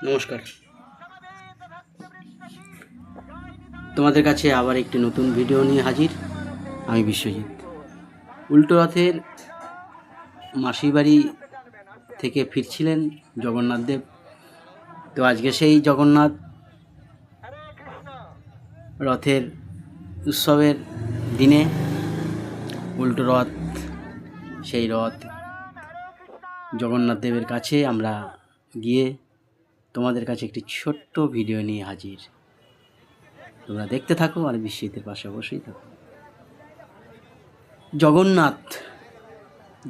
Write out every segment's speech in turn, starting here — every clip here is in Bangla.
নমস্কার, তোমাদের কাছে আবার একটি নতুন ভিডিও নিয়ে হাজির। আমি বিশ্বজিৎ। উল্টো রথের মাসির বাড়ি থেকে ফিরছিলেন জগন্নাথ দেব। তো আজকে সেই জগন্নাথ রথের উৎসবের দিনে উল্টো রথ, সেই রথ জগন্নাথ দেবের কাছে আমরা গিয়ে তোমাদের কাছে একটি ছোট্ট ভিডিও নিয়ে হাজির। তোমরা দেখতে থাকো আর বিশ্বজিতের পাশে অবশ্যই থাকো। জগন্নাথ,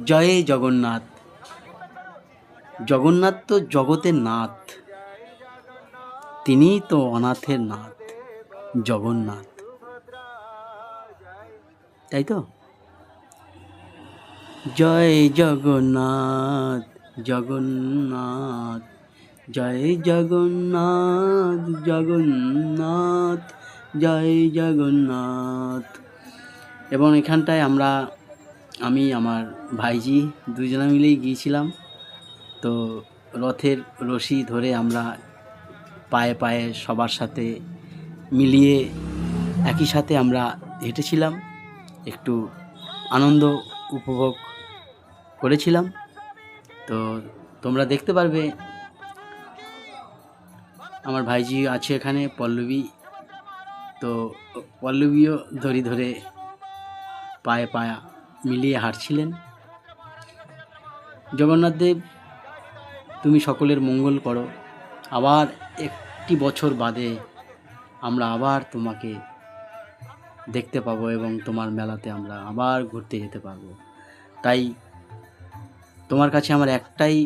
জয় জগন্নাথ। জগন্নাথ তো জগতের নাথ, তিনিই তো অনাথের নাথ, জগন্নাথ, তাই তো? জয় জগন্নাথ, জগন্নাথ, জয় জগন্নাথ, জগন্নাথ, জয় জগন্নাথ। এবং এখানটায় আমি আমার ভাইজি দুজনে মিলেই গিয়েছিলাম। তো রথের রশি ধরে আমরা পায়ে পায়ে সবার সাথে মিলিয়ে একই সাথে আমরা হেঁটেছিলাম, একটু আনন্দ উপভোগ করেছিলাম। তো তোমরা দেখতে পারবে, আমার ভাইজি আছে এখানে, পল্লবী। তো পল্লবীও ধরে পায়ে পায়া মিলিয়ে হাঁটছিলেন। জগন্নাথ দেব, তুমি সকলের মঙ্গল করো। আবার একটি বছর বাদে আমরা আবার তোমাকে দেখতে পাবো এবং তোমার মেলাতে আমরা আবার ঘুরতে যেতে পারবো। তাই তোমার কাছে আমার একটাই,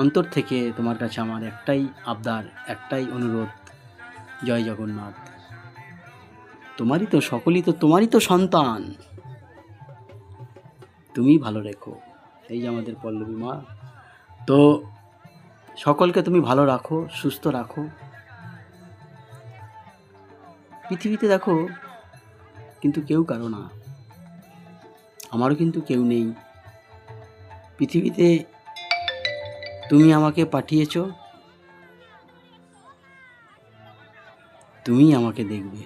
অন্তর থেকে তোমার কাছে আমার একটাই আবদার, একটাই অনুরোধ, জয় জগন্নাথ। তোমারই তো, সকলেই তো তোমারই তো সন্তান, তুমি ভালো রেখো। এই যে আমাদের পল্লবী মা, তো সকলকে তুমি ভালো রাখো, সুস্থ রাখো। পৃথিবীতে দেখো কিন্তু কেউ কারো না, আমারও কিন্তু কেউ নেই পৃথিবীতে। তুমি আমাকে পাঠিয়েছ, তুমি আমাকে দেখবে,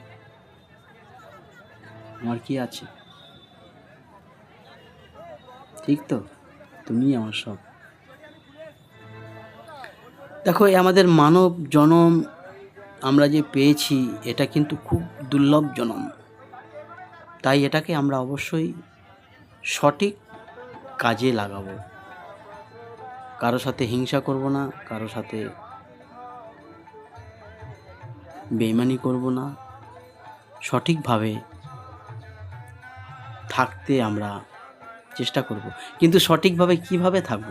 আমার কি আছে? ঠিক তো? তুমি আমার সব। দেখো, আমাদের মানব জনম আমরা যে পেয়েছি, এটা কিন্তু খুব দুর্লভ জনম। তাই এটাকে আমরা অবশ্যই সঠিক কাজে লাগাবো। কারো সাথে হিংসা করব না, কারো সাথে বেইমানি করব না, সঠিকভাবে থাকতে আমরা চেষ্টা করব। কিন্তু সঠিকভাবে কিভাবে থাকব,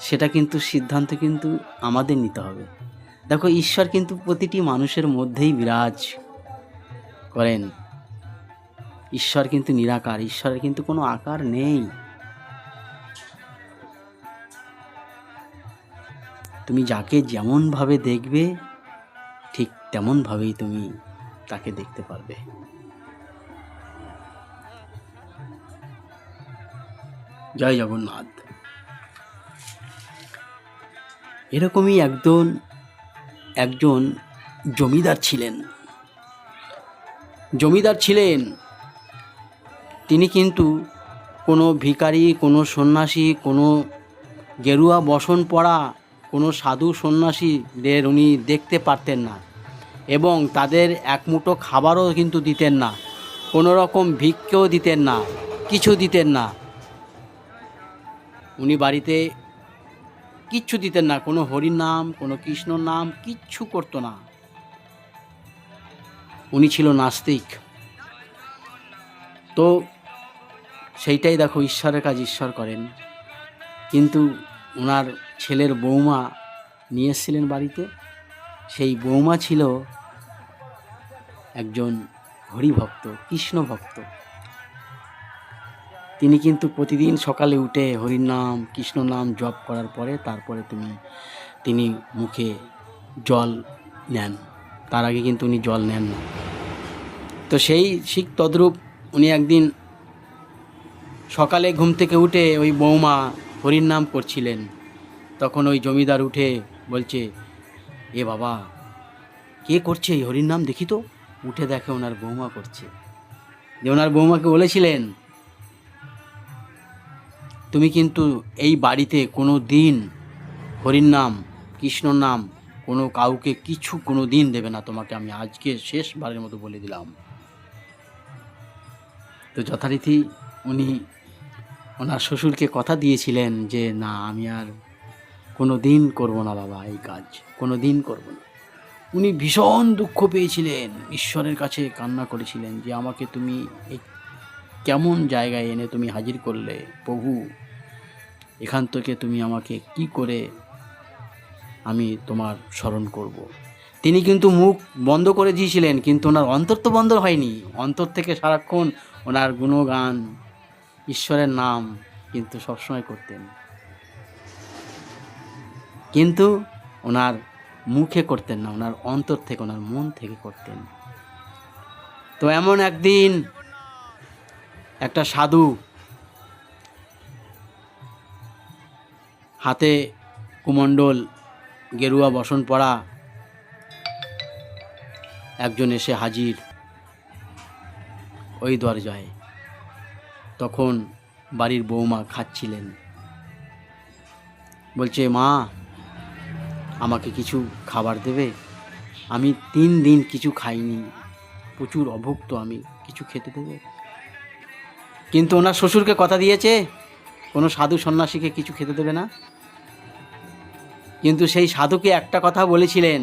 সেটা কিন্তু সিদ্ধান্ত কিন্তু আমাদের নিতে হবে। দেখো, ঈশ্বর কিন্তু প্রতিটি মানুষের মধ্যেই বিরাজ করেন। ঈশ্বর কিন্তু নিরাকার, ঈশ্বরের কিন্তু কোনো আকার নেই। তুমি যাকে যেমনভাবে দেখবে, ঠিক তেমনভাবেই তুমি তাকে দেখতে পারবে। জয় জগন্নাথ। এরকমই একজন জমিদার ছিলেন। তিনি কিন্তু কোনো ভিখারি, কোনো সন্ন্যাসী, কোনো গেরুয়া বসন পরা কোনো সাধু সন্ন্যাসীদের উনি দেখতে পারতেন না, এবং তাদের এক মুঠো খাবারও কিন্তু দিতেন না, কোনো রকম ভিক্ষেও দিতেন না, কিছু দিতেন না। উনি বাড়িতে কিচ্ছু দিতেন না, কোনো হরির নাম, কোনো কৃষ্ণর নাম কিচ্ছু করতো না। উনি ছিল নাস্তিক। তো সেইটাই দেখো, ঈশ্বরের কাজ ঈশ্বর করেন। কিন্তু ওনার ছেলের বৌমা নিয়ে এসেছিলেন বাড়িতে। সেই বৌমা ছিল একজন হরিভক্ত, কৃষ্ণ ভক্ত। তিনি কিন্তু প্রতিদিন সকালে উঠে হরির নাম, কৃষ্ণ নাম জপ করার পরে তারপরে তিনি মুখে জল নেন। তার আগে কিন্তু উনি জল নেন না। তো সেই ঠিক তদ্রূপ উনি একদিন সকালে ঘুম থেকে উঠে ওই বৌমা হরির নাম করছিলেন, তখন ওই জমিদার উঠে বলছে, এ বাবা, কে করছে এই হরির নাম দেখি তো। উঠে দেখে ওনার বৌমা করছে। যে ওনার বৌমাকে বলেছিলেন, তুমি কিন্তু এই বাড়িতে কোনো দিন হরির নাম, কৃষ্ণর নাম কোনো কাউকে কিছু কোনো দিন দেবে না, তোমাকে আমি আজকে শেষবারের মতো বলে দিলাম। তো যথারীতি উনি ওনার শ্বশুরকে কথা দিয়েছিলেন যে না, আমি আর কোনো দিন করবো না বাবা এই কাজ, কোনো দিন করবো না। উনি ভীষণ দুঃখ পেয়েছিলেন, ঈশ্বরের কাছে কান্না করেছিলেন যে আমাকে তুমি এই কেমন জায়গায় এনে তুমি হাজির করলে প্রভু, এখান থেকে তুমি আমাকে কি করে আমি তোমার স্মরণ করব। তিনি কিন্তু মুখ বন্ধ করে দিয়েছিলেন, কিন্তু ওনার অন্তর তো বন্ধ হয়নি। অন্তর থেকে সারাক্ষণ ওনার গুণগান, ঈশ্বরের নাম কিন্তু সবসময় করতেন, কিন্তু ওনার মুখে করতেন না, ওনার অন্তর থেকে, ওনার মন থেকে করতেন। তো এমন একদিন একটা সাধু, হাতে কুমণ্ডল, গেরুয়া বসন পরা একজন এসে হাজির ওই দরজায়। তখন বাড়ির বৌমা খাচ্ছিলেন। বলছে, মা আমাকে কিছু খাবার দেবে, আমি 3 দিন কিছু খাইনি, প্রচুর অভুক্ত, আমি কিছু খেতে দেবে। কিন্তু ওনার শ্বশুরকে কথা দিয়েছে কোনো সাধু সন্ন্যাসীকে কিছু খেতে দেবে না। কিন্তু সেই সাধুকে একটা কথা বলেছিলেন,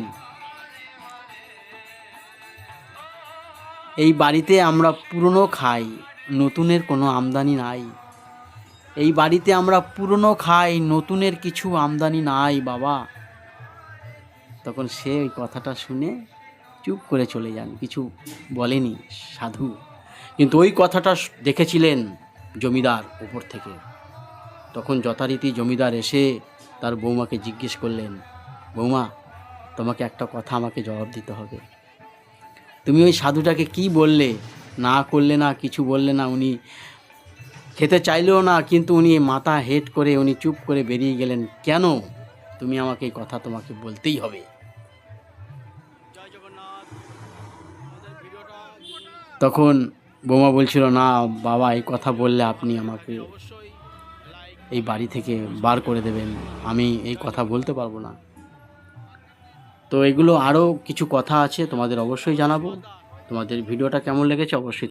এই বাড়িতে আমরা পুরনো খাই, নতুনের কোনো আমদানি নাই। এই বাড়িতে আমরা পুরনো খাই, নতুনের কিছু আমদানি নাই বাবা। তখন সে ওই কথাটা শুনে চুপ করে চলে যান, কিছু বলেনি সাধু। কিন্তু ওই কথাটা দেখেছিলেন জমিদার উপর থেকে। তখন যথারীতি জমিদার এসে তার বৌমাকে জিজ্ঞেস করলেন, বৌমা তোমাকে একটা কথা আমাকে জবাব দিতে হবে। তুমি ওই সাধুটাকে কি বললে, না করলে না, কিছু বললে না, উনি খেতে চাইলেও না, কিন্তু উনি মাথা হেট করে উনি চুপ করে বেরিয়ে গেলেন কেন? তুমি আমাকে এই কথা তোমাকে বলতেই হবে। তখন বৌমা বলছিল, না বাবা, এই কথা বললে আপনি আমাকে এই বাড়ি থেকে বার করে দেবেন, আমি এই কথা বলতে পারবো না। তো এগুলো আরও কিছু কথা আছে, তোমাদের অবশ্যই জানাবো। তোমাদের ভিডিওটা কেমন লেগেছে অবশ্যই